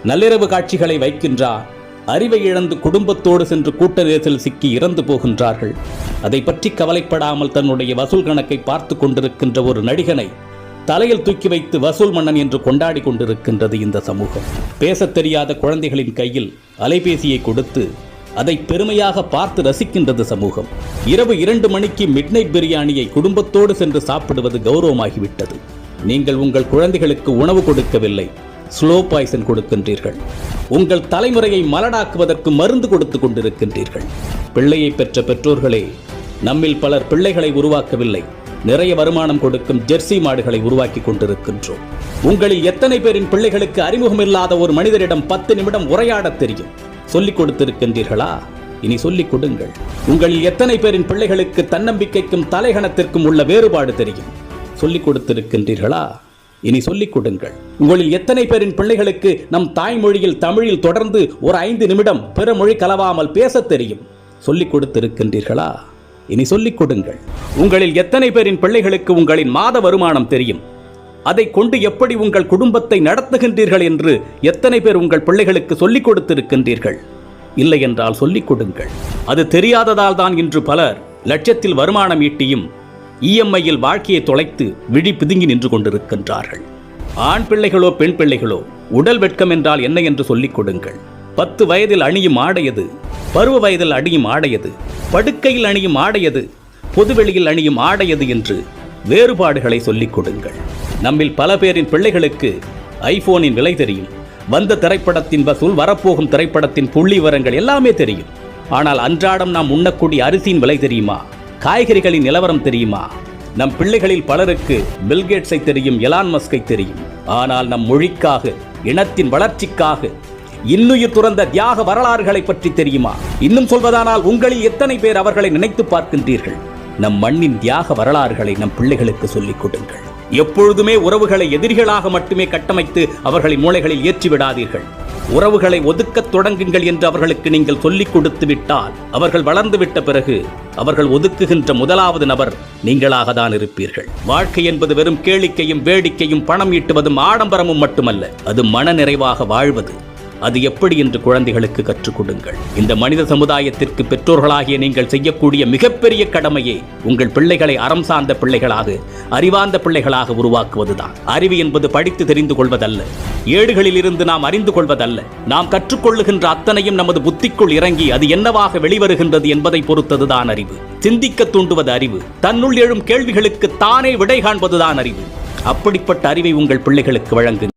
நள்ளிரவு காட்சிகளை வைக்கின்றார். அறிவை இழந்து குடும்பத்தோடு சென்று கூட்ட நெரிசல் சிக்கி இறந்து போகின்றார்கள். அதை பற்றி கவலைப்படாமல் தன்னுடைய வசூல் கணக்கை பார்த்து கொண்டிருக்கின்ற ஒரு நடிகனை தலையில் தூக்கி வைத்து வசூல் மன்னன் என்று கொண்டாடி கொண்டிருக்கின்றது இந்த சமூகம். பேசத் தெரியாத குழந்தைகளின் கையில் அலைபேசியை கொடுத்து அதை பெருமையாக பார்த்து ரசிக்கின்றது சமூகம். இரவு 2 மணிக்கு மிட்நைட் பிரியாணியை குடும்பத்தோடு சென்று சாப்பிடுவது கௌரவமாகிவிட்டது. நீங்கள் உங்கள் குழந்தைகளுக்கு உணவு கொடுக்கவில்லை, ஸ்லோ பாய்சன் கொடுக்கின்றீர்கள். உங்கள் தலைமுறையை மலடாக்குவதற்கு மருந்து கொடுத்து கொண்டிருக்கின்றீர்கள். பிள்ளையை பெற்ற பெற்றோர்களே, நம்மில் பலர் பிள்ளைகளை உருவாக்கவில்லை, நிறைய வருமானம் கொடுக்கும் ஜெர்சி மாடுகளை உருவாக்கி கொண்டிருக்கின்றோம். உங்களில் எத்தனை பேரின் பிள்ளைகளுக்கு அறிமுகமில்லாத ஒரு மனிதரிடம் 10 நிமிடம் உரையாடத் தெரியும்? சொல்லிக் கொடுத்திருக்கின்றீர்களா? இனி சொல்லிக் கொடுங்கள். உங்களில் எத்தனை பேரின் பிள்ளைகளுக்கு தன்னம்பிக்கைக்கும் தலைகணத்திற்கும் உள்ள வேறுபாடு தெரியும்? சொல்லிக் கொடுத்திருக்கின்றீர்களா? இனி சொல்லிக் கொடுங்கள். உங்களில் எத்தனை பேரின் பிள்ளைகளுக்கு நம் தாய்மொழியில் தமிழில் தொடர்ந்து ஒரு 5 நிமிடம் பிற மொழி கலவாமல் பேசத் தெரியும்? சொல்லிக் கொடுத்திருக்கின்றீர்களா? இனி சொல்லிக் கொடுங்கள். உங்களில் எத்தனை பேரின் பிள்ளைகளுக்கு உங்களின் மாத வருமானம் தெரியும்? அதை கொண்டு எப்படி உங்கள் குடும்பத்தை நடத்துகின்றீர்கள் என்று எத்தனை பேர் உங்கள் பிள்ளைகளுக்கு சொல்லிக் கொடுத்திருக்கின்றீர்கள்? இல்லை என்றால் சொல்லிக் கொடுங்கள். அது தெரியாததால் தான் இன்று பலர் லட்சத்தில் வருமானம் ஈட்டியும் இஎம்ஐயில் வாழ்க்கையை தொலைத்து விழி பிதுங்கி நின்று கொண்டிருக்கின்றார்கள். ஆண் பிள்ளைகளோ பெண் பிள்ளைகளோ, உடல் வெட்கம் என்றால் என்ன என்று சொல்லிக் கொடுங்கள். 10 வயதில் அணியும் ஆடையது, பருவ வயதில் அணியும் ஆடையது, படுக்கையில் அணியும் ஆடையது, பொதுவெளியில் அணியும் ஆடையது என்று வேறுபாடுகளை சொல்லிக் கொடுங்கள். நம்மில் பல பேரின் பிள்ளைகளுக்கு ஐபோனின் விலை தெரியும், வந்த திரைப்படத்தின் வசூல், வரப்போகும் திரைப்படத்தின் புள்ளி விவரங்கள் எல்லாமே தெரியும். ஆனால் அன்றாடம் நாம் உண்ணக்கூடிய அரிசியின் விலை தெரியுமா? காய்கறிகளின் நிலவரம் தெரியுமா? நம் பிள்ளைகளில் பலருக்கு பில்கேட்ஸை தெரியும், எலான் மஸ்கை தெரியும். ஆனால் நம் மொழிக்காக, இனத்தின் வளர்ச்சிக்காக இன்னுயிர் துறந்த தியாக வரலாறுகளை பற்றி தெரியுமா? இன்னும் சொல்வதானால் உங்களில் எத்தனை பேர் அவர்களை நினைத்து பார்க்கின்றீர்கள்? நம் மண்ணின் தியாக வரலாறுகளை நம் பிள்ளைகளுக்கு சொல்லிக் கொடுங்கள். எப்பொழுதுமே உறவுகளை எதிரிகளாக மட்டுமே கட்டமைத்து அவர்களை மூளைகளில் ஏற்றிவிடாதீர்கள். உறவுகளை ஒதுக்கத் தொடங்குங்கள் என்று அவர்களுக்கு நீங்கள் சொல்லிக் கொடுத்து விட்டால் அவர்கள் வளர்ந்து விட்ட பிறகு அவர்கள் ஒதுக்குகின்ற முதலாவது நபர் நீங்களாக தான் இருப்பீர்கள். வாழ்க்கை என்பது வெறும் கேளிக்கையும் வேடிக்கையும் பணம் ஈட்டுவதும் ஆடம்பரமும் மட்டுமல்ல, அது மன நிறைவாக வாழ்வது. அது எப்படி என்று குழந்தைகளுக்கு கற்றுக் கொடுங்கள். இந்த மனித சமுதாயத்திற்கு பெற்றோர்களாகிய நீங்கள் செய்யக்கூடிய மிகப்பெரிய கடமையே உங்கள் பிள்ளைகளை அறம் சார்ந்த பிள்ளைகளாக, அறிவார்ந்த பிள்ளைகளாக உருவாக்குவதுதான். அறிவு என்பது படித்து தெரிந்து கொள்வதல்ல, ஏடுகளில் இருந்து நாம் அறிந்து கொள்வதல்ல. நாம் கற்றுக்கொள்ளுகின்ற அத்தனையும் நமது புத்திக்குள் இறங்கி அது என்னவாக வெளிவருகின்றது என்பதை பொறுத்ததுதான் அறிவு. சிந்திக்க தூண்டுவது அறிவு. தன்னுள் எழும் கேள்விகளுக்கு தானே விடை காண்பதுதான் அறிவு. அப்படிப்பட்ட அறிவை உங்கள் பிள்ளைகளுக்கு வழங்குங்கள்.